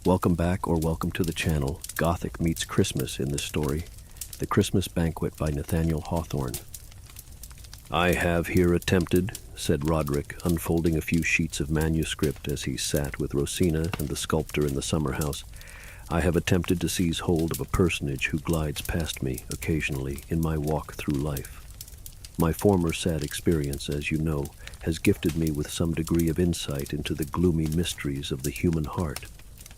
Welcome back or welcome to the channel. Gothic meets Christmas in this story. The Christmas Banquet by Nathaniel Hawthorne. I have here attempted, said Roderick, unfolding a few sheets of manuscript as he sat with Rosina and the sculptor in the summer house. I have attempted to seize hold of a personage who glides past me occasionally in my walk through life. My former sad experience, as you know, has gifted me with some degree of insight into the gloomy mysteries of the human heart,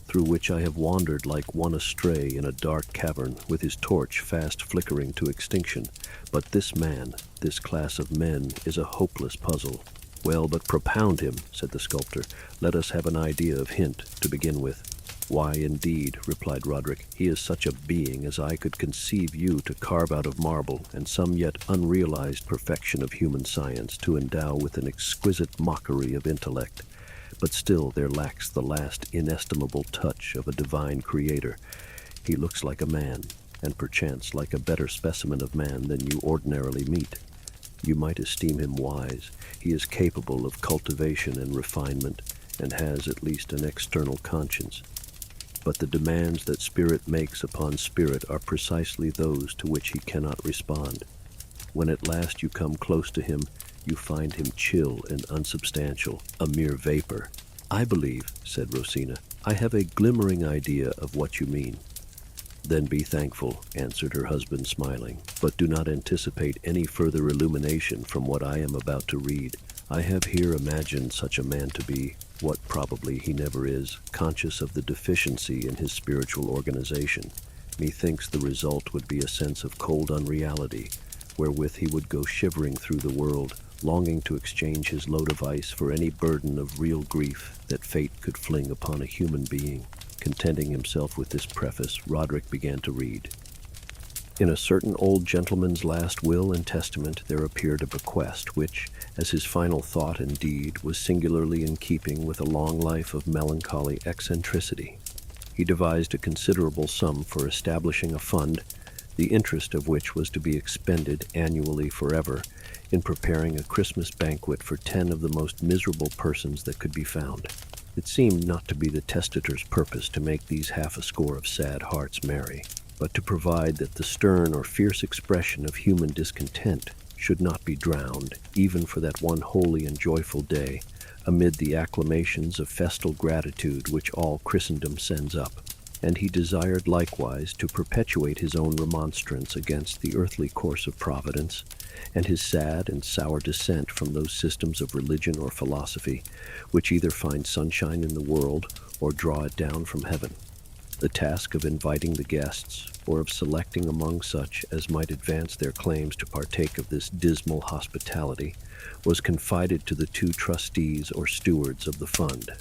through which I have wandered like one astray in a dark cavern with his torch fast flickering to extinction. But this man, this class of men, is a hopeless puzzle. Well, but propound him, said the sculptor. Let us have an idea of hint to begin with. Why, indeed, replied Roderick, he is such a being as I could conceive you to carve out of marble, and some yet unrealized perfection of human science to endow with an exquisite mockery of intellect. But still there lacks the last inestimable touch of a divine creator. He looks like a man, and perchance like a better specimen of man than you ordinarily meet. You might esteem him wise. He is capable of cultivation and refinement, and has at least an external conscience. But the demands that spirit makes upon spirit are precisely those to which he cannot respond. When at last you come close to him, you find him chill and unsubstantial, a mere vapor. I believe, said Rosina, I have a glimmering idea of what you mean. Then be thankful, answered her husband, smiling, but do not anticipate any further illumination from what I am about to read. I have here imagined such a man to be, what probably he never is, conscious of the deficiency in his spiritual organization. Methinks the result would be a sense of cold unreality, wherewith he would go shivering through the world, longing to exchange his load of ice for any burden of real grief that fate could fling upon a human being. Contenting himself with this preface, Roderick began to read. In a certain old gentleman's last will and testament there appeared a bequest which, as his final thought and deed, was singularly in keeping with a long life of melancholy eccentricity. He devised a considerable sum for establishing a fund, the interest of which was to be expended annually forever in preparing a Christmas banquet for 10 of the most miserable persons that could be found. It seemed not to be the testator's purpose to make these 50 of sad hearts merry, but to provide that the stern or fierce expression of human discontent should not be drowned, even for that one holy and joyful day, amid the acclamations of festal gratitude which all Christendom sends up. And he desired likewise to perpetuate his own remonstrance against the earthly course of Providence, and his sad and sour dissent from those systems of religion or philosophy which either find sunshine in the world or draw it down from heaven. The task of inviting the guests, or of selecting among such as might advance their claims to partake of this dismal hospitality, was confided to the 2 trustees or stewards of the fund.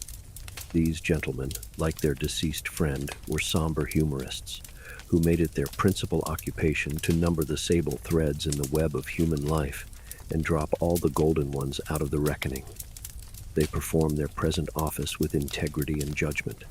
These gentlemen, like their deceased friend, were somber humorists, who made it their principal occupation to number the sable threads in the web of human life and drop all the golden ones out of the reckoning. They performed their present office with integrity and judgment.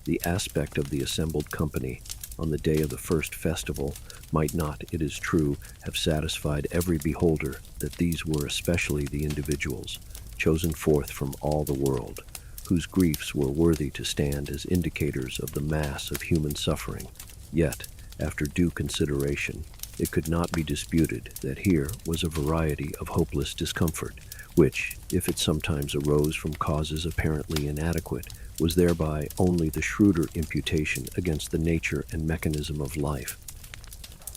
The aspect of the assembled company on the day of the first festival might not, it is true, have satisfied every beholder that these were especially the individuals, chosen forth from all the world, whose griefs were worthy to stand as indicators of the mass of human suffering. Yet, after due consideration, it could not be disputed that here was a variety of hopeless discomfort, which, if it sometimes arose from causes apparently inadequate, was thereby only the shrewder imputation against the nature and mechanism of life.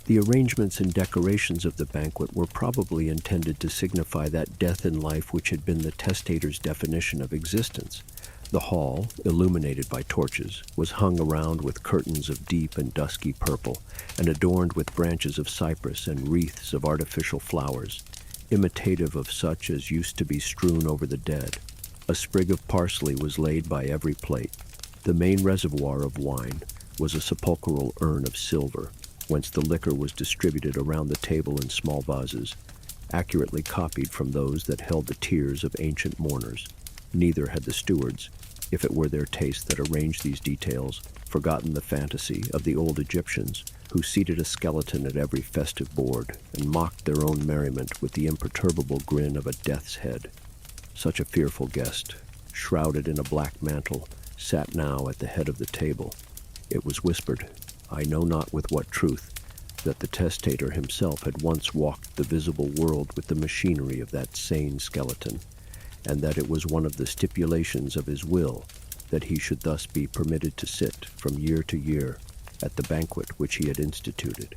The arrangements and decorations of the banquet were probably intended to signify that death in life which had been the testator's definition of existence. The hall, illuminated by torches, was hung around with curtains of deep and dusky purple, and adorned with branches of cypress and wreaths of artificial flowers, imitative of such as used to be strewn over the dead. A sprig of parsley was laid by every plate. The main reservoir of wine was a sepulchral urn of silver, whence the liquor was distributed around the table in small vases, accurately copied from those that held the tears of ancient mourners. Neither had the stewards, if it were their taste that arranged these details, forgotten the fantasy of the old Egyptians, who seated a skeleton at every festive board and mocked their own merriment with the imperturbable grin of a death's head. Such a fearful guest, shrouded in a black mantle, sat now at the head of the table. It was whispered, I know not with what truth, that the testator himself had once walked the visible world with the machinery of that sane skeleton, and that it was one of the stipulations of his will that he should thus be permitted to sit from year to year at the banquet which he had instituted.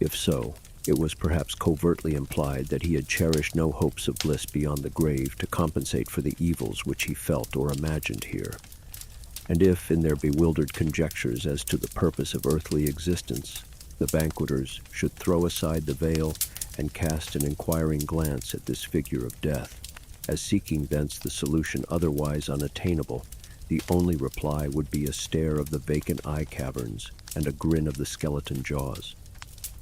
If so, it was perhaps covertly implied that he had cherished no hopes of bliss beyond the grave to compensate for the evils which he felt or imagined here. And if, in their bewildered conjectures as to the purpose of earthly existence, the banqueters should throw aside the veil and cast an inquiring glance at this figure of death, as seeking thence the solution otherwise unattainable, the only reply would be a stare of the vacant eye caverns and a grin of the skeleton jaws.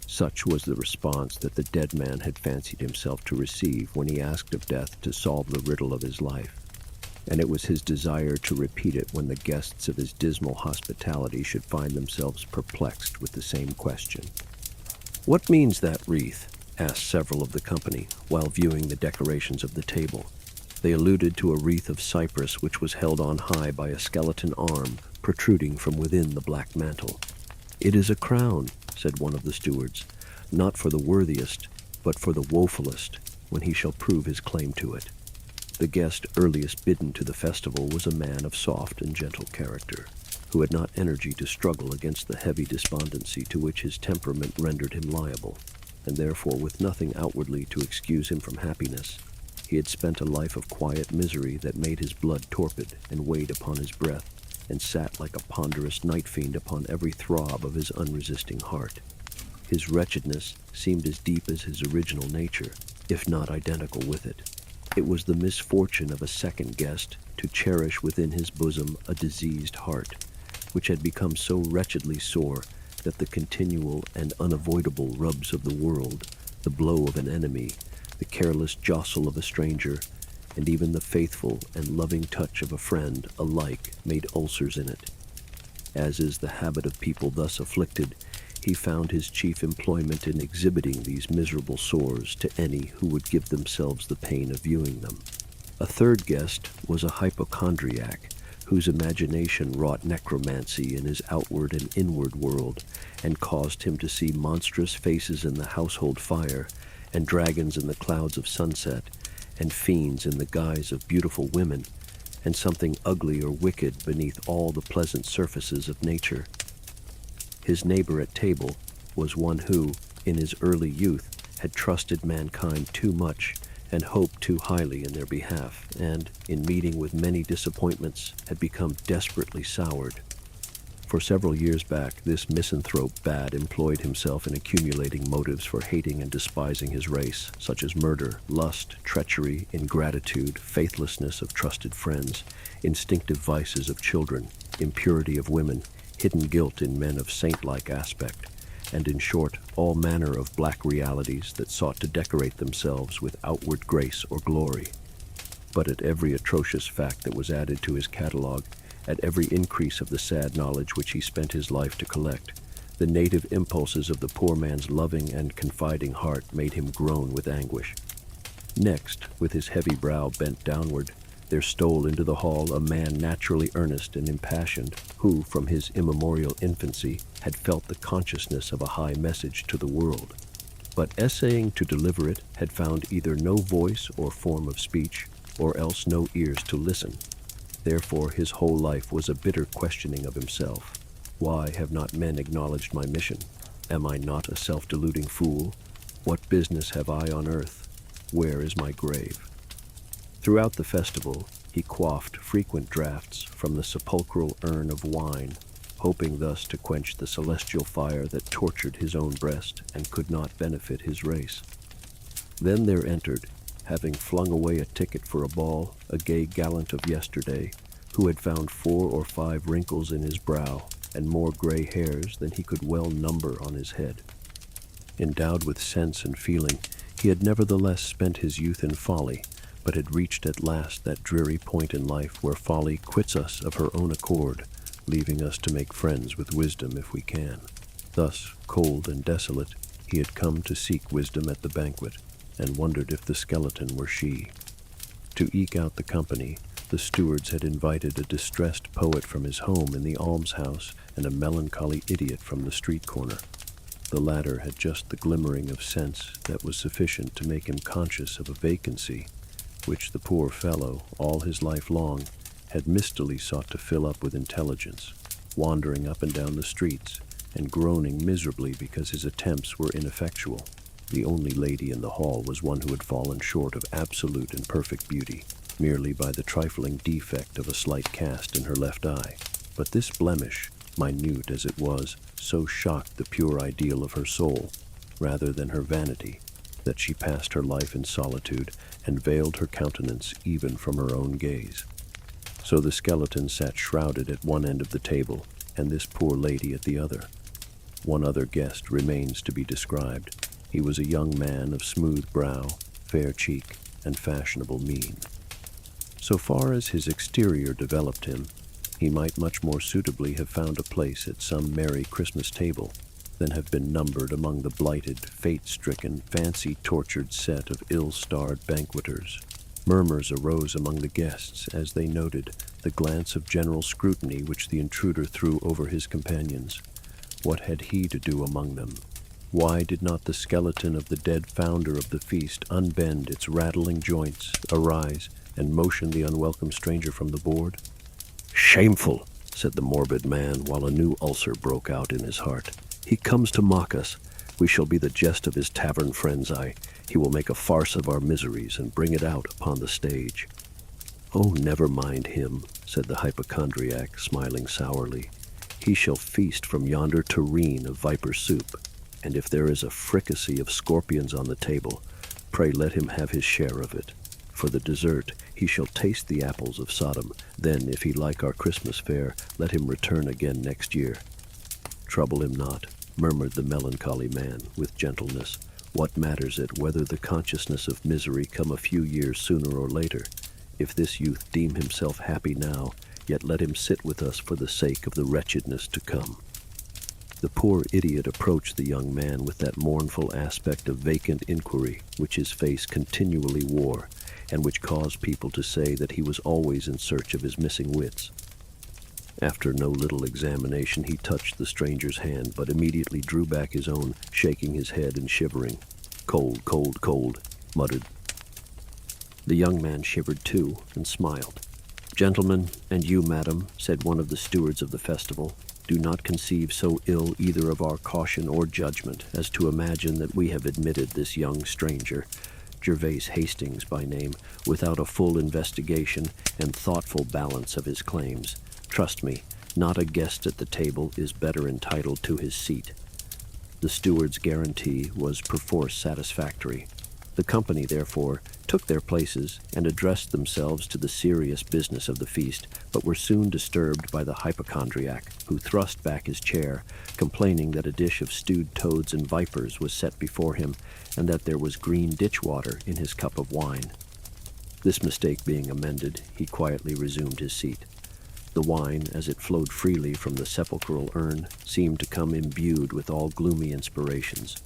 Such was the response that the dead man had fancied himself to receive when he asked of death to solve the riddle of his life, and it was his desire to repeat it when the guests of his dismal hospitality should find themselves perplexed with the same question. "What means that wreath?" asked several of the company, while viewing the decorations of the table. They alluded to a wreath of cypress which was held on high by a skeleton arm protruding from within the black mantle. "It is a crown," said one of the stewards, "not for the worthiest, but for the woefulest, when he shall prove his claim to it." The guest earliest bidden to the festival was a man of soft and gentle character, who had not energy to struggle against the heavy despondency to which his temperament rendered him liable, and therefore with nothing outwardly to excuse him from happiness. He had spent a life of quiet misery that made his blood torpid and weighed upon his breath, and sat like a ponderous night fiend upon every throb of his unresisting heart. His wretchedness seemed as deep as his original nature, if not identical with it. It was the misfortune of a second guest to cherish within his bosom a diseased heart, which had become so wretchedly sore that the continual and unavoidable rubs of the world, the blow of an enemy, the careless jostle of a stranger, and even the faithful and loving touch of a friend alike made ulcers in it. As is the habit of people thus afflicted, he found his chief employment in exhibiting these miserable sores to any who would give themselves the pain of viewing them. A third guest was a hypochondriac, whose imagination wrought necromancy in his outward and inward world, and caused him to see monstrous faces in the household fire, and dragons in the clouds of sunset, and fiends in the guise of beautiful women, and something ugly or wicked beneath all the pleasant surfaces of nature. His neighbor at table was one who, in his early youth, had trusted mankind too much and hoped too highly in their behalf, and, in meeting with many disappointments, had become desperately soured. For several years back, this misanthrope bad employed himself in accumulating motives for hating and despising his race, such as murder, lust, treachery, ingratitude, faithlessness of trusted friends, instinctive vices of children, impurity of women, hidden guilt in men of saint-like aspect, and in short, all manner of black realities that sought to decorate themselves with outward grace or glory. But at every atrocious fact that was added to his catalogue, at every increase of the sad knowledge which he spent his life to collect, the native impulses of the poor man's loving and confiding heart made him groan with anguish. Next, with his heavy brow bent downward, there stole into the hall a man naturally earnest and impassioned, who, from his immemorial infancy, had felt the consciousness of a high message to the world, but essaying to deliver it, had found either no voice or form of speech, or else no ears to listen. Therefore his whole life was a bitter questioning of himself. Why have not men acknowledged my mission? Am I not a self-deluding fool? What business have I on earth? Where is my grave? Throughout the festival, he quaffed frequent draughts from the sepulchral urn of wine, hoping thus to quench the celestial fire that tortured his own breast and could not benefit his race. Then there entered, having flung away a ticket for a ball, a gay gallant of yesterday, who had found 4 or 5 wrinkles in his brow and more gray hairs than he could well number on his head. Endowed with sense and feeling, he had nevertheless spent his youth in folly, but had reached at last that dreary point in life where folly quits us of her own accord, leaving us to make friends with wisdom if we can. Thus, cold and desolate, he had come to seek wisdom at the banquet, and wondered if the skeleton were she. To eke out the company, The stewards had invited a distressed poet from his home in the almshouse and a melancholy idiot from the street corner. The latter had just the glimmering of sense that was sufficient to make him conscious of a vacancy, which the poor fellow, all his life long, had mistily sought to fill up with intelligence, wandering up and down the streets, and groaning miserably because his attempts were ineffectual. The only lady in the hall was one who had fallen short of absolute and perfect beauty, merely by the trifling defect of a slight cast in her left eye. But this blemish, minute as it was, so shocked the pure ideal of her soul, rather than her vanity, that she passed her life in solitude and veiled her countenance even from her own gaze. So the skeleton sat shrouded at one end of the table, and this poor lady at the other. One other guest remains to be described. He was a young man of smooth brow, fair cheek, and fashionable mien. So far as his exterior developed him, he might much more suitably have found a place at some merry Christmas table than have been numbered among the blighted, fate-stricken, fancy-tortured set of ill-starred banqueters. Murmurs arose among the guests as they noted the glance of general scrutiny which the intruder threw over his companions. What had he to do among them? Why did not the skeleton of the dead founder of the feast unbend its rattling joints, arise, and motion the unwelcome stranger from the board? "Shameful," said the morbid man, while a new ulcer broke out in his heart. "He comes to mock us. We shall be the jest of his tavern friend's eye. He will make a farce of our miseries and bring it out upon the stage." "Oh, never mind him," said the hypochondriac, smiling sourly. "He shall feast from yonder tureen of viper soup, and if there is a fricassee of scorpions on the table, pray let him have his share of it. For the dessert, he shall taste the apples of Sodom. Then, if he like our Christmas fare, let him return again next year." "Trouble him not," murmured the melancholy man, with gentleness. "What matters it whether the consciousness of misery come a few years sooner or later? If this youth deem himself happy now, yet let him sit with us for the sake of the wretchedness to come." The poor idiot approached the young man with that mournful aspect of vacant inquiry which his face continually wore, and which caused people to say that he was always in search of his missing wits. After no little examination, he touched the stranger's hand, but immediately drew back his own, shaking his head and shivering. "Cold, cold, cold," muttered. The young man shivered too, and smiled. "Gentlemen, and you, madam," said one of the stewards of the festival, "do not conceive so ill either of our caution or judgment as to imagine that we have admitted this young stranger, Gervase Hastings by name, without a full investigation and thoughtful balance of his claims. Trust me, not a guest at the table is better entitled to his seat." The steward's guarantee was perforce satisfactory. The company, therefore, took their places and addressed themselves to the serious business of the feast, but were soon disturbed by the hypochondriac, who thrust back his chair, complaining that a dish of stewed toads and vipers was set before him, and that there was green ditch water in his cup of wine. This mistake being amended, he quietly resumed his seat. The wine, as it flowed freely from the sepulchral urn, seemed to come imbued with all gloomy inspirations,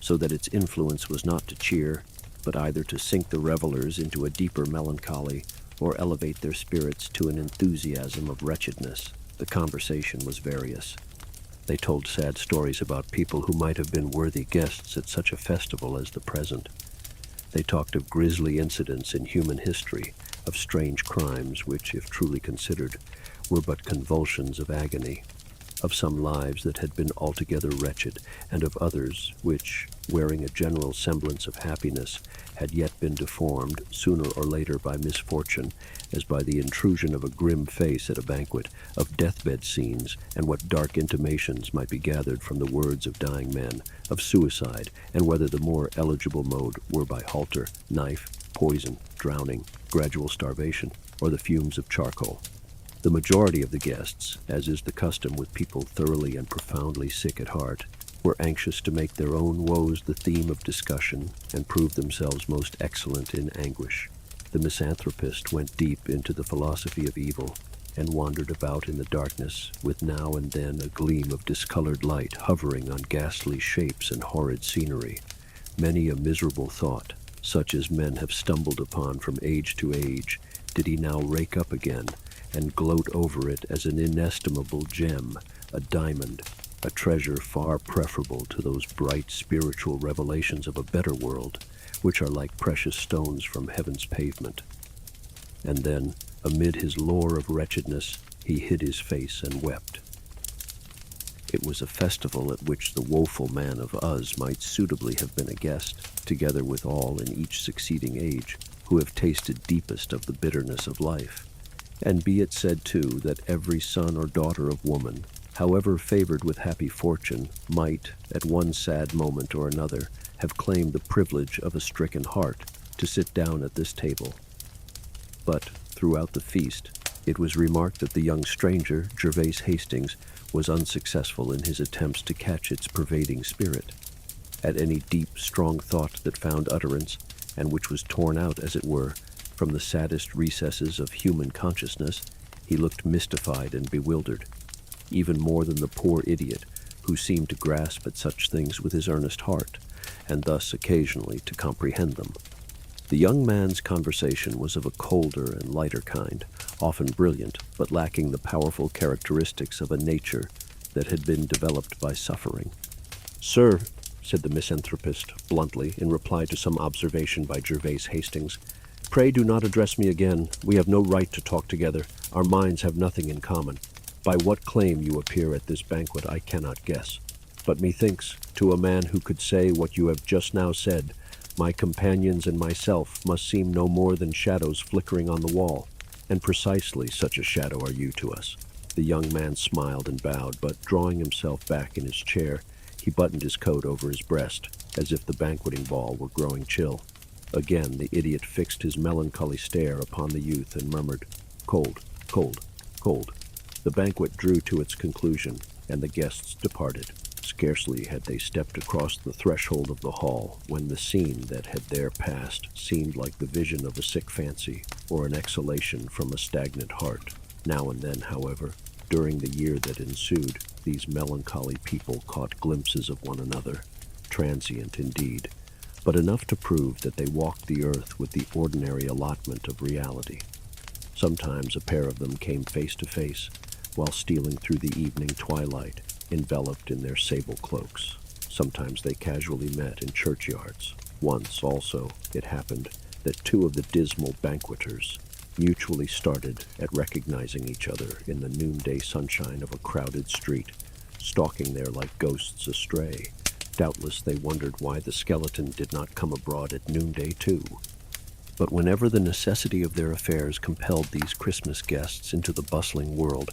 so that its influence was not to cheer, but either to sink the revelers into a deeper melancholy or elevate their spirits to an enthusiasm of wretchedness. The conversation was various. They told sad stories about people who might have been worthy guests at such a festival as the present. They talked of grisly incidents in human history, of strange crimes which, if truly considered, were but convulsions of agony, of some lives that had been altogether wretched, and of others which, wearing a general semblance of happiness, had yet been deformed, sooner or later by misfortune, as by the intrusion of a grim face at a banquet, of deathbed scenes, and what dark intimations might be gathered from the words of dying men, of suicide, and whether the more eligible mode were by halter, knife, poison, drowning, gradual starvation, or the fumes of charcoal. The majority of the guests, as is the custom with people thoroughly and profoundly sick at heart, were anxious to make their own woes the theme of discussion and prove themselves most excellent in anguish. The misanthropist went deep into the philosophy of evil and wandered about in the darkness with now and then a gleam of discolored light hovering on ghastly shapes and horrid scenery. Many a miserable thought, such as men have stumbled upon from age to age, did he now rake up again and gloat over it as an inestimable gem, a diamond, a treasure far preferable to those bright spiritual revelations of a better world, which are like precious stones from heaven's pavement. And then, amid his lore of wretchedness, he hid his face and wept. It was a festival at which the woeful man of Uz might suitably have been a guest, together with all in each succeeding age who have tasted deepest of the bitterness of life. And be it said, too, that every son or daughter of woman, however favored with happy fortune, might, at one sad moment or another, have claimed the privilege of a stricken heart to sit down at this table. But, throughout the feast, it was remarked that the young stranger, Gervase Hastings, was unsuccessful in his attempts to catch its pervading spirit. At any deep, strong thought that found utterance, and which was torn out, as it were, from the saddest recesses of human consciousness, he looked mystified and bewildered, even more than the poor idiot who seemed to grasp at such things with his earnest heart, and thus occasionally to comprehend them. The young man's conversation was of a colder and lighter kind, often brilliant, but lacking the powerful characteristics of a nature that had been developed by suffering. "Sir," said the misanthropist bluntly, in reply to some observation by Gervase Hastings, "pray do not address me again. We have no right to talk together. Our minds have nothing in common. By what claim you appear at this banquet I cannot guess. But methinks, to a man who could say what you have just now said, my companions and myself must seem no more than shadows flickering on the wall, and precisely such a shadow are you to us." The young man smiled and bowed, but drawing himself back in his chair, he buttoned his coat over his breast, as if the banqueting ball were growing chill. Again the idiot fixed his melancholy stare upon the youth and murmured, "Cold, cold, cold." The banquet drew to its conclusion, and the guests departed. Scarcely had they stepped across the threshold of the hall when the scene that had there passed seemed like the vision of a sick fancy or an exhalation from a stagnant heart. Now and then, however, during the year that ensued, these melancholy people caught glimpses of one another, transient indeed, but enough to prove that they walked the earth with the ordinary allotment of reality. Sometimes a pair of them came face to face, while stealing through the evening twilight, enveloped in their sable cloaks. Sometimes they casually met in churchyards. Once, also, it happened that two of the dismal banqueters mutually started at recognizing each other in the noonday sunshine of a crowded street, stalking there like ghosts astray. Doubtless they wondered why the skeleton did not come abroad at noonday too. But whenever the necessity of their affairs compelled these Christmas guests into the bustling world,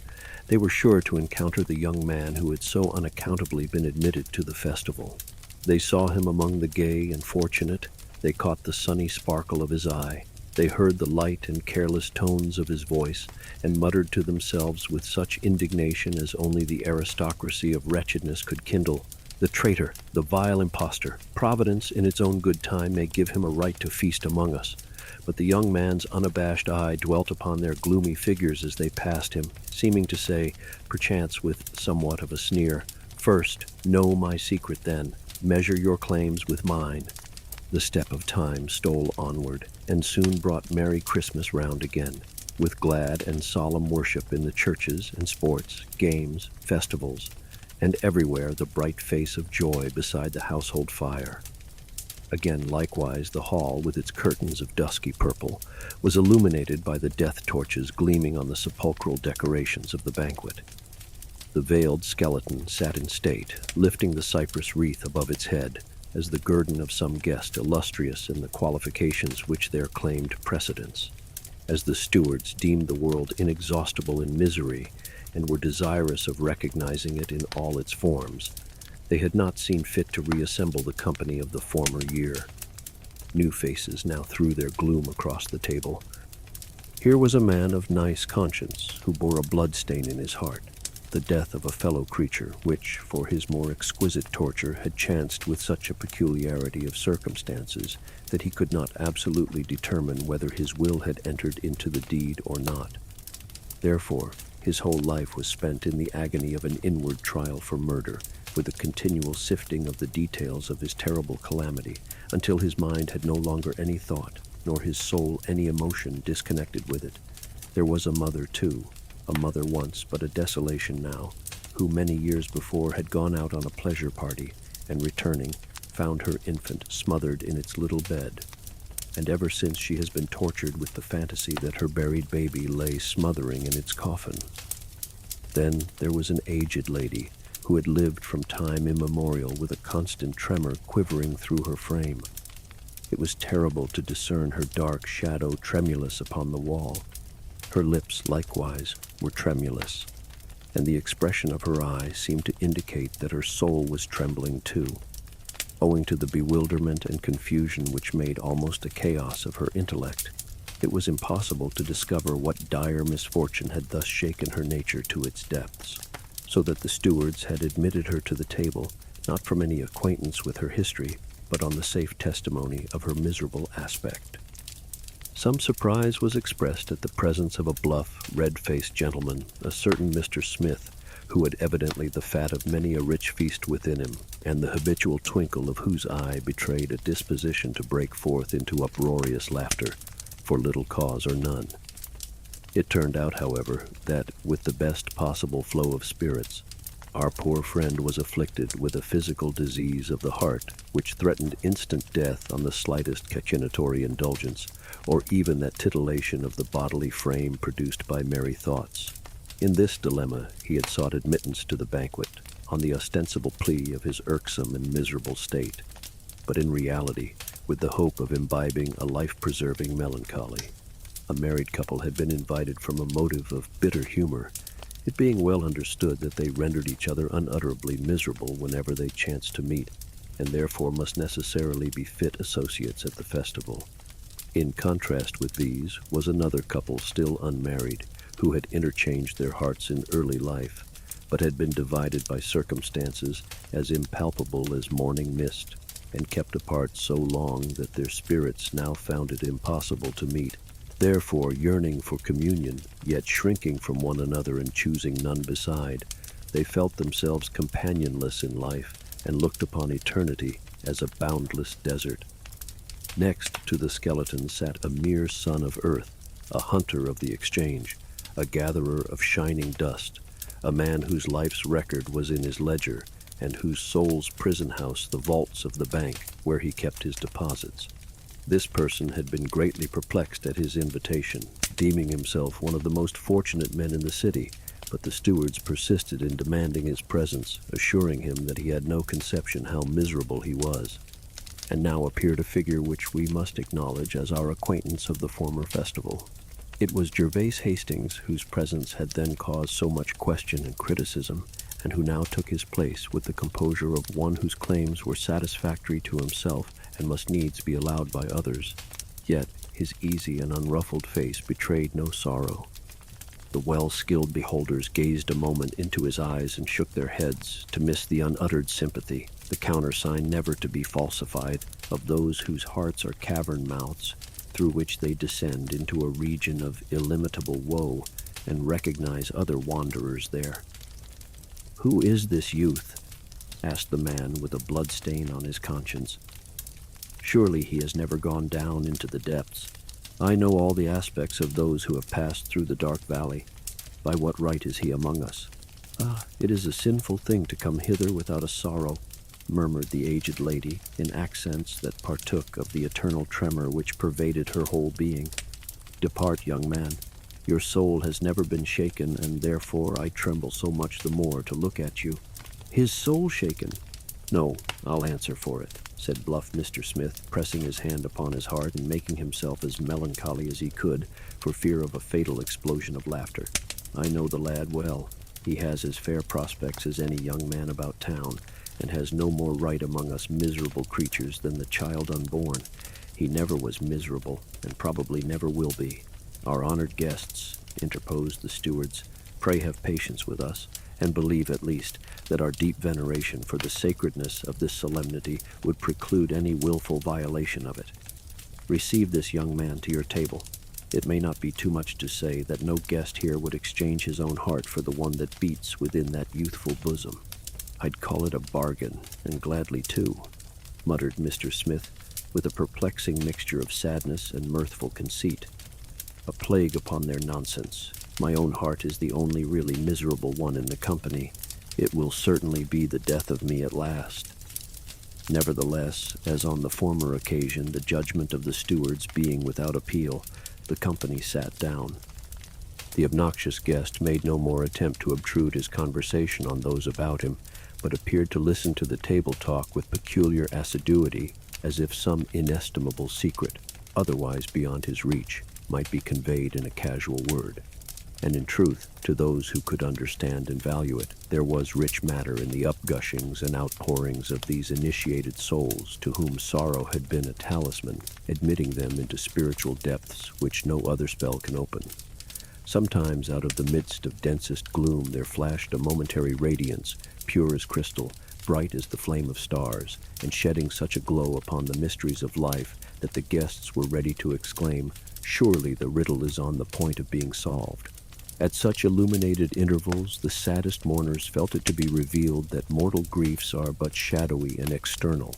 they were sure to encounter the young man who had so unaccountably been admitted to the festival. They saw him among the gay and fortunate, they caught the sunny sparkle of his eye, they heard the light and careless tones of his voice, and muttered to themselves with such indignation as only the aristocracy of wretchedness could kindle, "The traitor, the vile impostor! Providence, in its own good time, may give him a right to feast among us." But the young man's unabashed eye dwelt upon their gloomy figures as they passed him, seeming to say, perchance with somewhat of a sneer, "First, know my secret then, measure your claims with mine." The step of time stole onward, and soon brought Merry Christmas round again, with glad and solemn worship in the churches and sports, games, festivals, and everywhere the bright face of joy beside the household fire. Again, likewise, the hall, with its curtains of dusky purple, was illuminated by the death torches gleaming on the sepulchral decorations of the banquet. The veiled skeleton sat in state, lifting the cypress wreath above its head, as the guerdon of some guest illustrious in the qualifications which there claimed precedence. As the stewards deemed the world inexhaustible in misery, and were desirous of recognizing it in all its forms, they had not seen fit to reassemble the company of the former year. New faces now threw their gloom across the table. Here was a man of nice conscience, who bore a blood-stain in his heart, the death of a fellow creature, which, for his more exquisite torture, had chanced with such a peculiarity of circumstances that he could not absolutely determine whether his will had entered into the deed or not. Therefore, his whole life was spent in the agony of an inward trial for murder, with a continual sifting of the details of his terrible calamity, until his mind had no longer any thought, nor his soul any emotion disconnected with it. There was a mother, too, a mother once, but a desolation now, who many years before had gone out on a pleasure party, and returning, found her infant smothered in its little bed. And ever since she has been tortured with the fantasy that her buried baby lay smothering in its coffin. Then there was an aged lady who had lived from time immemorial with a constant tremor quivering through her frame. It was terrible to discern her dark shadow tremulous upon the wall. Her lips, likewise, were tremulous, and the expression of her eye seemed to indicate that her soul was trembling too. Owing to the bewilderment and confusion which made almost a chaos of her intellect, it was impossible to discover what dire misfortune had thus shaken her nature to its depths, so that the stewards had admitted her to the table, not from any acquaintance with her history, but on the safe testimony of her miserable aspect. Some surprise was expressed at the presence of a bluff, red-faced gentleman, a certain Mr. Smith, who had evidently the fat of many a rich feast within him, and the habitual twinkle of whose eye betrayed a disposition to break forth into uproarious laughter, for little cause or none. It turned out, however, that, with the best possible flow of spirits, our poor friend was afflicted with a physical disease of the heart, which threatened instant death on the slightest cachinnatory indulgence, or even that titillation of the bodily frame produced by merry thoughts. In this dilemma he had sought admittance to the banquet, on the ostensible plea of his irksome and miserable state, but in reality with the hope of imbibing a life-preserving melancholy. A married couple had been invited from a motive of bitter humor, it being well understood that they rendered each other unutterably miserable whenever they chanced to meet, and therefore must necessarily be fit associates at the festival. In contrast with these was another couple still unmarried, who had interchanged their hearts in early life, but had been divided by circumstances as impalpable as morning mist, and kept apart so long that their spirits now found it impossible to meet. Therefore, yearning for communion, yet shrinking from one another and choosing none beside, they felt themselves companionless in life, and looked upon eternity as a boundless desert. Next to the skeleton sat a mere son of earth, a hunter of the exchange, a gatherer of shining dust, a man whose life's record was in his ledger, and whose soul's prison house the vaults of the bank where he kept his deposits. This person had been greatly perplexed at his invitation, deeming himself one of the most fortunate men in the city, but the stewards persisted in demanding his presence, assuring him that he had no conception how miserable he was. And now appeared a figure which we must acknowledge as our acquaintance of the former festival. It was Gervase Hastings, whose presence had then caused so much question and criticism, and who now took his place with the composure of one whose claims were satisfactory to himself and must needs be allowed by others. Yet his easy and unruffled face betrayed no sorrow. The well-skilled beholders gazed a moment into his eyes and shook their heads to miss the unuttered sympathy, the countersign never to be falsified, of those whose hearts are cavern mouths, through which they descend into a region of illimitable woe and recognize other wanderers there. "Who is this youth?" asked the man with a blood-stain on his conscience. "Surely he has never gone down into the depths. I know all the aspects of those who have passed through the dark valley. By what right is he among us?" "Ah, it is a sinful thing to come hither without a sorrow," murmured the aged lady, in accents that partook of the eternal tremor which pervaded her whole being. "Depart, young man. Your soul has never been shaken, and therefore I tremble so much the more to look at you." "His soul shaken?" "No, I'll answer for it," said bluff Mr. Smith, pressing his hand upon his heart and making himself as melancholy as he could, for fear of a fatal explosion of laughter. "I know the lad well. He has as fair prospects as any young man about town, and has no more right among us miserable creatures than the child unborn. He never was miserable, and probably never will be." "Our honored guests," interposed the stewards, "pray have patience with us, and believe at least that our deep veneration for the sacredness of this solemnity would preclude any willful violation of it. Receive this young man to your table. It may not be too much to say that no guest here would exchange his own heart for the one that beats within that youthful bosom." "I'd call it a bargain, and gladly too," muttered Mr. Smith, with a perplexing mixture of sadness and mirthful conceit. A plague upon their nonsense. My own heart is the only really miserable one in the company. It will certainly be the death of me at last. Nevertheless, as on the former occasion, the judgment of the stewards being without appeal, the company sat down. The obnoxious guest made no more attempt to obtrude his conversation on those about him, but appeared to listen to the table talk with peculiar assiduity, as if some inestimable secret, otherwise beyond his reach, might be conveyed in a casual word. And in truth, to those who could understand and value it, there was rich matter in the upgushings and outpourings of these initiated souls to whom sorrow had been a talisman, admitting them into spiritual depths which no other spell can open. Sometimes out of the midst of densest gloom there flashed a momentary radiance, pure as crystal, bright as the flame of stars, and shedding such a glow upon the mysteries of life that the guests were ready to exclaim, "Surely the riddle is on the point of being solved." At such illuminated intervals, the saddest mourners felt it to be revealed that mortal griefs are but shadowy and external,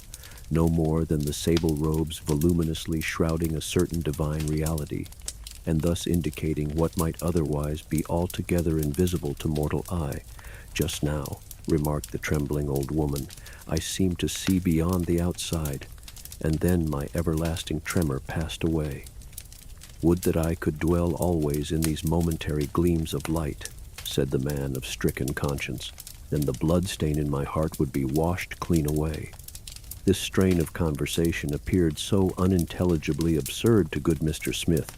no more than the sable robes voluminously shrouding a certain divine reality, and thus indicating what might otherwise be altogether invisible to mortal eye. "Just now," remarked the trembling old woman, "I seemed to see beyond the outside, and then my everlasting tremor passed away. Would that I could dwell always in these momentary gleams of light," said the man of stricken conscience, "then the blood stain in my heart would be washed clean away." This strain of conversation appeared so unintelligibly absurd to good Mr. Smith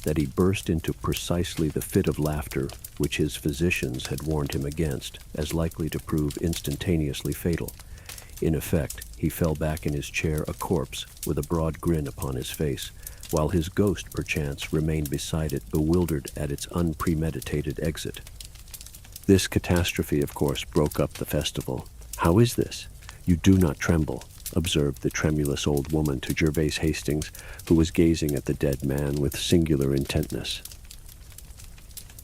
that he burst into precisely the fit of laughter which his physicians had warned him against, as likely to prove instantaneously fatal. In effect, he fell back in his chair a corpse, with a broad grin upon his face, while his ghost, perchance, remained beside it, bewildered at its unpremeditated exit. This catastrophe, of course, broke up the festival. "How is this? You do not tremble," observed the tremulous old woman to Gervase Hastings, who was gazing at the dead man with singular intentness.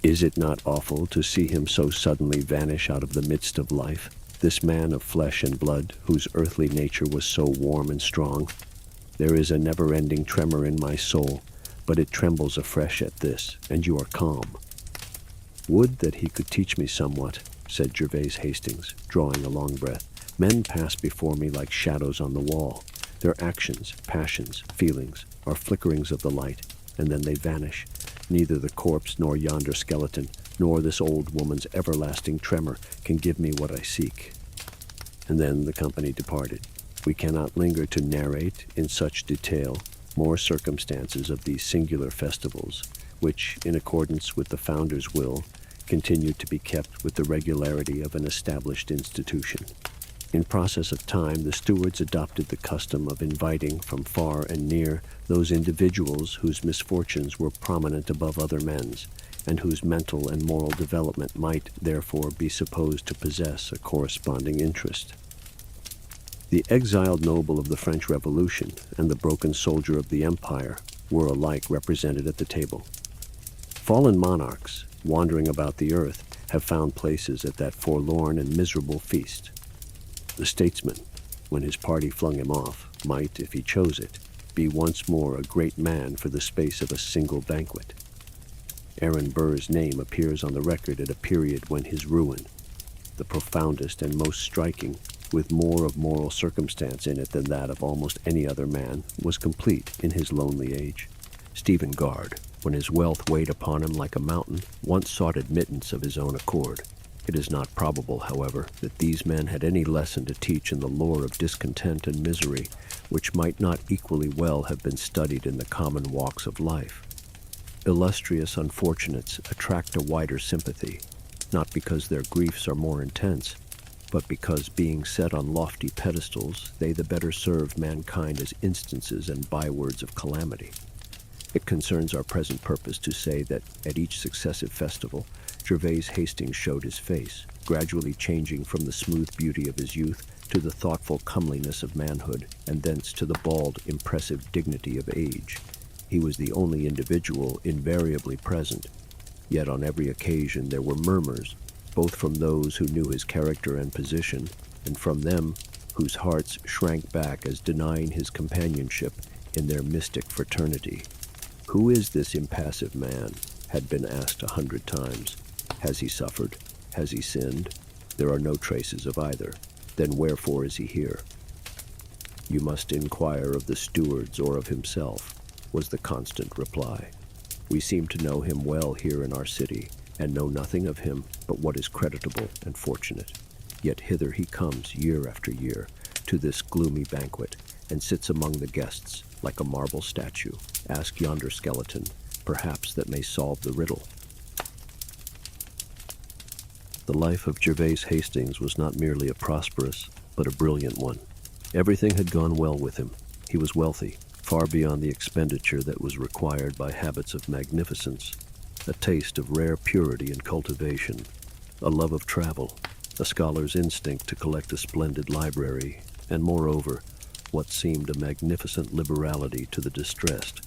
"Is it not awful to see him so suddenly vanish out of the midst of life, this man of flesh and blood, whose earthly nature was so warm and strong? There is a never-ending tremor in my soul, but it trembles afresh at this, and you are calm." "Would that he could teach me somewhat," said Gervase Hastings, drawing a long breath. "Men pass before me like shadows on the wall. Their actions, passions, feelings, are flickerings of the light, and then they vanish. Neither the corpse nor yonder skeleton, nor this old woman's everlasting tremor can give me what I seek." And then the company departed. We cannot linger to narrate in such detail more circumstances of these singular festivals, which, in accordance with the founder's will, continued to be kept with the regularity of an established institution. In process of time, the stewards adopted the custom of inviting from far and near those individuals whose misfortunes were prominent above other men's, and whose mental and moral development might, therefore, be supposed to possess a corresponding interest. The exiled noble of the French Revolution and the broken soldier of the Empire were alike represented at the table. Fallen monarchs, wandering about the earth, have found places at that forlorn and miserable feast. The statesman, when his party flung him off, might, if he chose it, be once more a great man for the space of a single banquet. Aaron Burr's name appears on the record at a period when his ruin, the profoundest and most striking, with more of moral circumstance in it than that of almost any other man, was complete in his lonely age. Stephen Guard, when his wealth weighed upon him like a mountain, once sought admittance of his own accord. It is not probable, however, that these men had any lesson to teach in the lore of discontent and misery, which might not equally well have been studied in the common walks of life. Illustrious unfortunates attract a wider sympathy, not because their griefs are more intense, but because, being set on lofty pedestals, they the better serve mankind as instances and bywords of calamity. It concerns our present purpose to say that at each successive festival, Gervase Hastings showed his face, gradually changing from the smooth beauty of his youth to the thoughtful comeliness of manhood, and thence to the bald, impressive dignity of age. He was the only individual invariably present, yet on every occasion there were murmurs, both from those who knew his character and position, and from them whose hearts shrank back as denying his companionship in their mystic fraternity. "Who is this impassive man?" had been asked 100 times. "Has he suffered? Has he sinned? There are no traces of either. Then wherefore is he here?" "You must inquire of the stewards or of himself," was the constant reply. "We seem to know him well here in our city, and know nothing of him but what is creditable and fortunate. Yet hither he comes year after year to this gloomy banquet, and sits among the guests like a marble statue. Ask yonder skeleton, perhaps that may solve the riddle." The life of Gervase Hastings was not merely a prosperous, but a brilliant one. Everything had gone well with him. He was wealthy, far beyond the expenditure that was required by habits of magnificence, a taste of rare purity and cultivation, a love of travel, a scholar's instinct to collect a splendid library, and moreover, what seemed a magnificent liberality to the distressed.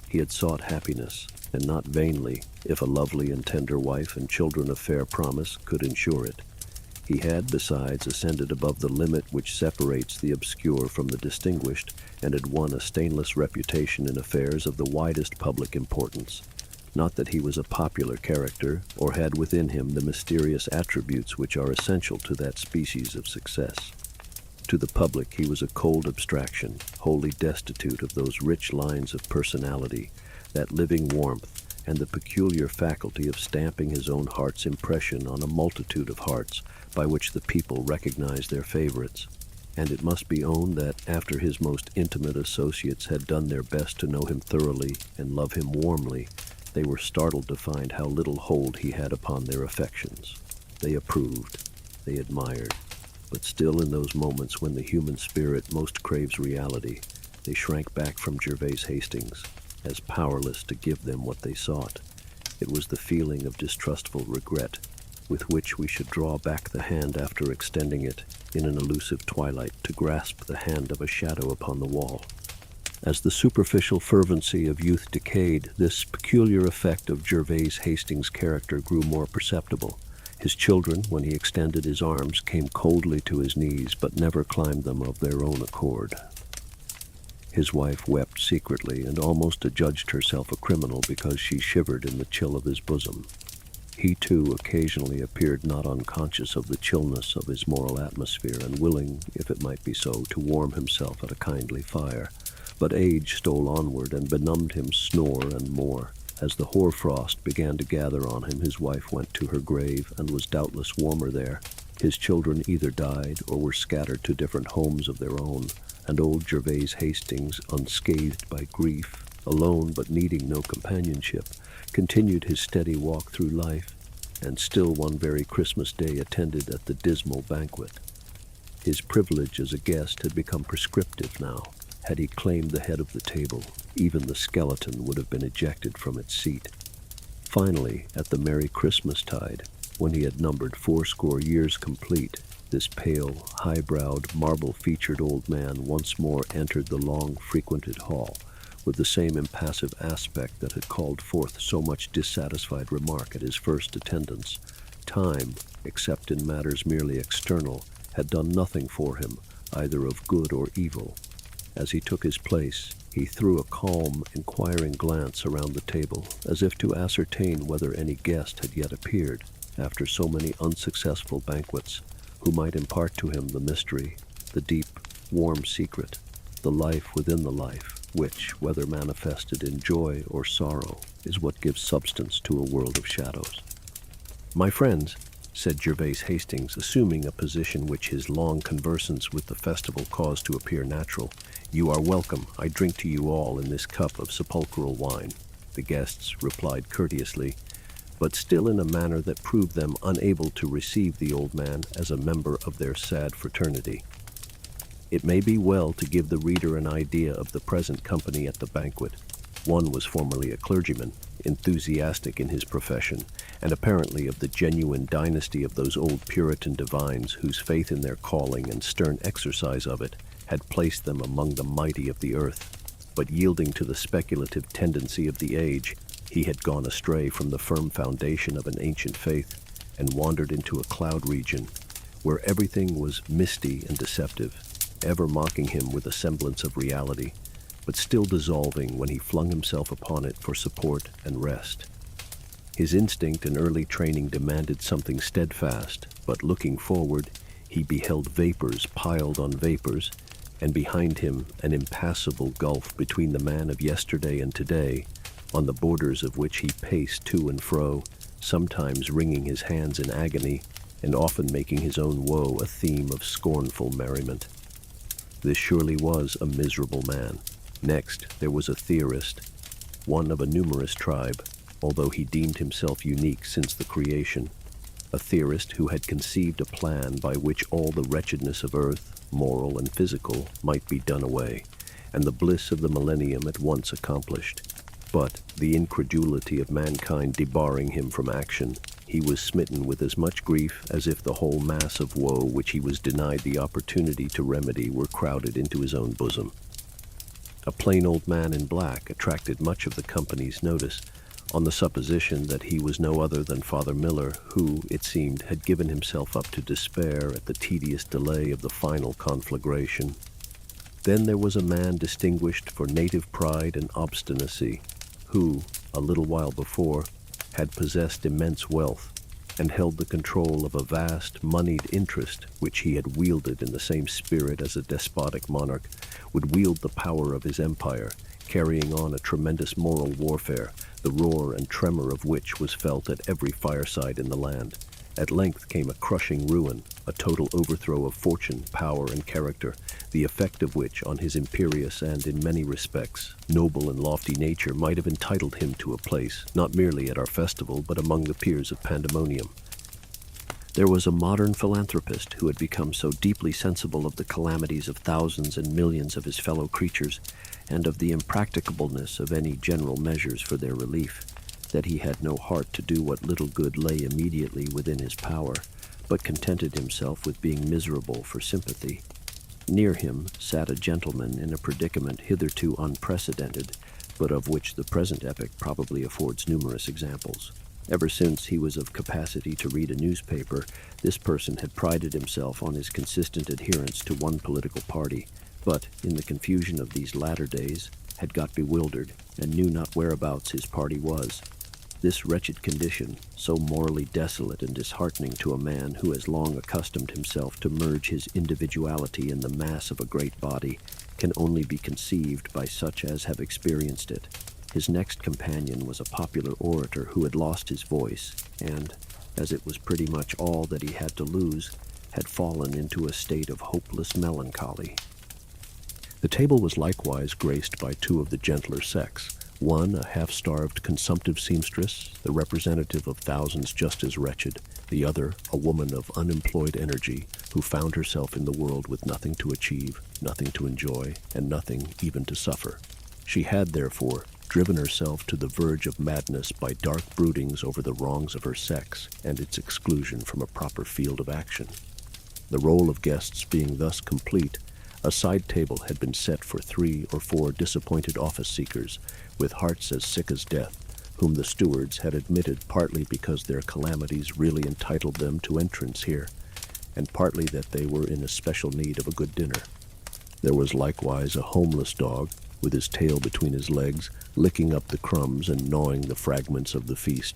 He had sought happiness, and not vainly, if a lovely and tender wife and children of fair promise could ensure it. He had, besides, ascended above the limit which separates the obscure from the distinguished, and had won a stainless reputation in affairs of the widest public importance. Not that he was a popular character, or had within him the mysterious attributes which are essential to that species of success. To the public he was a cold abstraction, wholly destitute of those rich lines of personality, that living warmth, and the peculiar faculty of stamping his own heart's impression on a multitude of hearts, by which the people recognize their favorites. And it must be owned that, after his most intimate associates had done their best to know him thoroughly and love him warmly, they were startled to find how little hold he had upon their affections. They approved, they admired, but still in those moments when the human spirit most craves reality, they shrank back from Gervase Hastings, as powerless to give them what they sought. It was the feeling of distrustful regret, with which we should draw back the hand after extending it in an elusive twilight to grasp the hand of a shadow upon the wall. As the superficial fervency of youth decayed, this peculiar effect of Gervase Hastings' character grew more perceptible. His children, when he extended his arms, came coldly to his knees, but never climbed them of their own accord. His wife wept secretly, and almost adjudged herself a criminal because she shivered in the chill of his bosom. He, too, occasionally appeared not unconscious of the chillness of his moral atmosphere, and willing, if it might be so, to warm himself at a kindly fire. But age stole onward and benumbed him snore and more. As the hoar-frost began to gather on him, his wife went to her grave, and was doubtless warmer there. His children either died or were scattered to different homes of their own, and old Gervase Hastings, unscathed by grief, alone but needing no companionship, continued his steady walk through life, and still one very Christmas day attended at the dismal banquet. His privilege as a guest had become prescriptive now. Had he claimed the head of the table, even the skeleton would have been ejected from its seat. Finally, at the merry Christmas-tide, when he had numbered 80 years complete, this pale, high-browed, marble-featured old man once more entered the long-frequented hall, with the same impassive aspect that had called forth so much dissatisfied remark at his first attendance. Time, except in matters merely external, had done nothing for him, either of good or evil. As he took his place, he threw a calm, inquiring glance around the table, as if to ascertain whether any guest had yet appeared, after so many unsuccessful banquets, who might impart to him the mystery, the deep, warm secret, the life within the life, which, whether manifested in joy or sorrow, is what gives substance to a world of shadows. "My friends," said Gervase Hastings, assuming a position which his long conversance with the festival caused to appear natural, "you are welcome. I drink to you all in this cup of sepulchral wine." The guests replied courteously, but still in a manner that proved them unable to receive the old man as a member of their sad fraternity. It may be well to give the reader an idea of the present company at the banquet. One was formerly a clergyman, enthusiastic in his profession, and apparently of the genuine dynasty of those old Puritan divines whose faith in their calling and stern exercise of it had placed them among the mighty of the earth. But yielding to the speculative tendency of the age, he had gone astray from the firm foundation of an ancient faith, and wandered into a cloud region, where everything was misty and deceptive, ever mocking him with a semblance of reality, but still dissolving when he flung himself upon it for support and rest. His instinct and early training demanded something steadfast, but looking forward, he beheld vapors piled on vapors, and behind him an impassable gulf between the man of yesterday and today, on the borders of which he paced to and fro, sometimes wringing his hands in agony, and often making his own woe a theme of scornful merriment. This surely was a miserable man. Next, there was a theorist, one of a numerous tribe, although he deemed himself unique since the creation, a theorist who had conceived a plan by which all the wretchedness of earth, moral and physical, might be done away, and the bliss of the millennium at once accomplished. But, the incredulity of mankind debarring him from action, he was smitten with as much grief as if the whole mass of woe which he was denied the opportunity to remedy were crowded into his own bosom. A plain old man in black attracted much of the company's notice, on the supposition that he was no other than Father Miller, who, it seemed, had given himself up to despair at the tedious delay of the final conflagration. Then there was a man distinguished for native pride and obstinacy, who, a little while before, had possessed immense wealth, and held the control of a vast, moneyed interest which he had wielded in the same spirit as a despotic monarch would wield the power of his empire, carrying on a tremendous moral warfare, the roar and tremor of which was felt at every fireside in the land. At length came a crushing ruin, a total overthrow of fortune, power, and character, the effect of which on his imperious and, in many respects, noble and lofty nature might have entitled him to a place, not merely at our festival, but among the peers of pandemonium. There was a modern philanthropist who had become so deeply sensible of the calamities of thousands and millions of his fellow creatures, and of the impracticableness of any general measures for their relief, that he had no heart to do what little good lay immediately within his power, but contented himself with being miserable for sympathy. Near him sat a gentleman in a predicament hitherto unprecedented, but of which the present epoch probably affords numerous examples. Ever since he was of capacity to read a newspaper, this person had prided himself on his consistent adherence to one political party, but, in the confusion of these latter days, had got bewildered, and knew not whereabouts his party was. This wretched condition, so morally desolate and disheartening to a man who has long accustomed himself to merge his individuality in the mass of a great body, can only be conceived by such as have experienced it. His next companion was a popular orator who had lost his voice, and, as it was pretty much all that he had to lose, had fallen into a state of hopeless melancholy. The table was likewise graced by two of the gentler sex, one a half-starved consumptive seamstress, the representative of thousands just as wretched, the other a woman of unemployed energy, who found herself in the world with nothing to achieve, nothing to enjoy, and nothing even to suffer. She had, therefore, driven herself to the verge of madness by dark broodings over the wrongs of her sex and its exclusion from a proper field of action. The roll of guests being thus complete, a side table had been set for 3 or 4 disappointed office-seekers, with hearts as sick as death, whom the stewards had admitted partly because their calamities really entitled them to entrance here, and partly that they were in especial need of a good dinner. There was likewise a homeless dog, with his tail between his legs, licking up the crumbs and gnawing the fragments of the feast.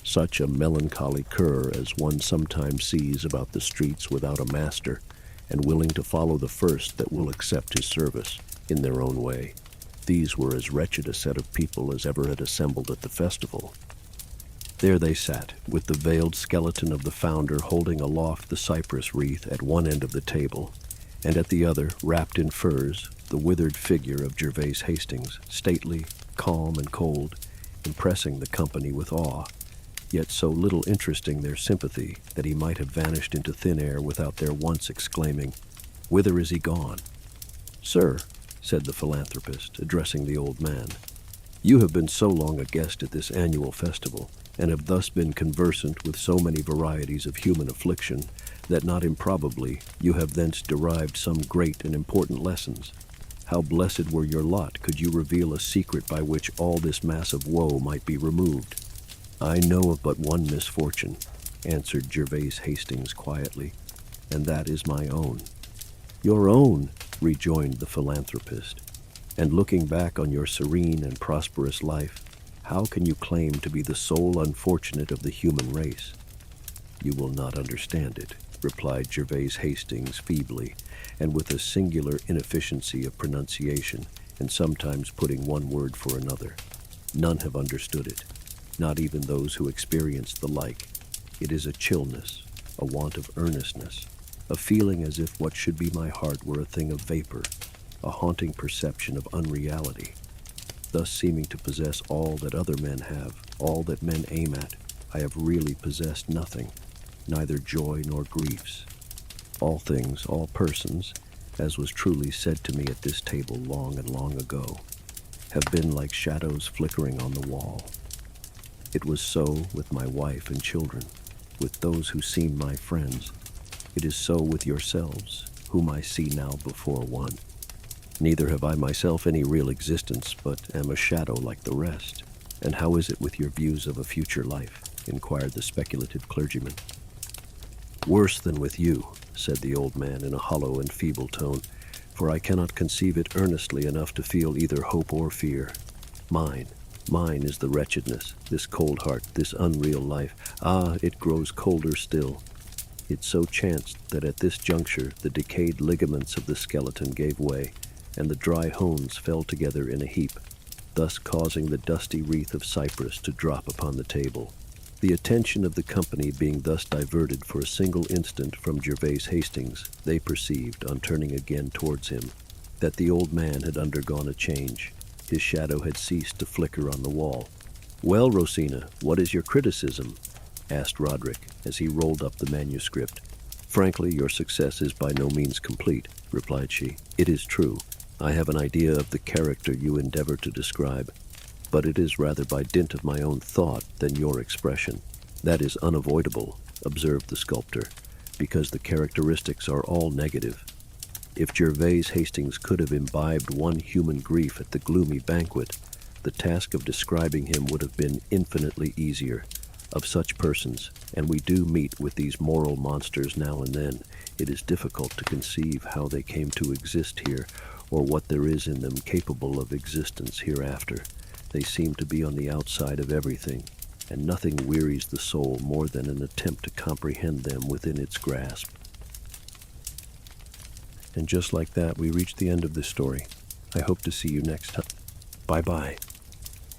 Such a melancholy cur as one sometimes sees about the streets without a master, and willing to follow the first that will accept his service, in their own way. These were as wretched a set of people as ever had assembled at the festival. There they sat, with the veiled skeleton of the founder holding aloft the cypress wreath at one end of the table, and at the other, wrapped in furs, the withered figure of Gervase Hastings, stately, calm, and cold, impressing the company with awe, yet so little interesting their sympathy that he might have vanished into thin air without their once exclaiming, "Whither is he gone?" "Sir," said the philanthropist, addressing the old man, "you have been so long a guest at this annual festival, and have thus been conversant with so many varieties of human affliction, that not improbably you have thence derived some great and important lessons. How blessed were your lot could you reveal a secret by which all this mass of woe might be removed." "I know of but one misfortune," answered Gervase Hastings quietly, and that is my own." "Your own," rejoined the philanthropist. "And looking back on your serene and prosperous life, how can you claim to be the sole unfortunate of the human race?" "You will not understand it," replied Gervase Hastings feebly, and with a singular inefficiency of pronunciation, and sometimes putting one word for another. "None have understood it, not even those who experienced the like. It is a chillness, a want of earnestness, a feeling as if what should be my heart were a thing of vapor, a haunting perception of unreality, thus seeming to possess all that other men have, all that men aim at. I have really possessed nothing, neither joy nor griefs. All things, all persons, as was truly said to me at this table long and long ago, have been like shadows flickering on the wall. It was so with my wife and children, with those who seemed my friends. It is so with yourselves, whom I see now before one. Neither have I myself any real existence, but am a shadow like the rest." "And how is it with your views of a future life?" inquired the speculative clergyman. "Worse than with you," said the old man in a hollow and feeble tone, "for I cannot conceive it earnestly enough to feel either hope or fear. Mine is the wretchedness, this cold heart, this unreal life. Ah, it grows colder still. It so chanced that at this juncture the decayed ligaments of the skeleton gave way, and the dry hones fell together in a heap, thus causing the dusty wreath of cypress to drop upon the table." The attention of the company being thus diverted for a single instant from Gervase Hastings, they perceived, on turning again towards him, that the old man had undergone a change. His shadow had ceased to flicker on the wall. "Well, Rosina, what is your criticism?" asked Roderick, as he rolled up the manuscript. "Frankly, your success is by no means complete," replied she. "It is true, I have an idea of the character you endeavor to describe, but it is rather by dint of my own thought than your expression." "That is unavoidable," observed the sculptor, "because the characteristics are all negative. If Gervase Hastings could have imbibed one human grief at the gloomy banquet, the task of describing him would have been infinitely easier. Of such persons, and we do meet with these moral monsters now and then, it is difficult to conceive how they came to exist here, or what there is in them capable of existence hereafter. They seem to be on the outside of everything, and nothing wearies the soul more than an attempt to comprehend them within its grasp." And just like that, we reach the end of this story. I hope to see you next time. Bye-bye.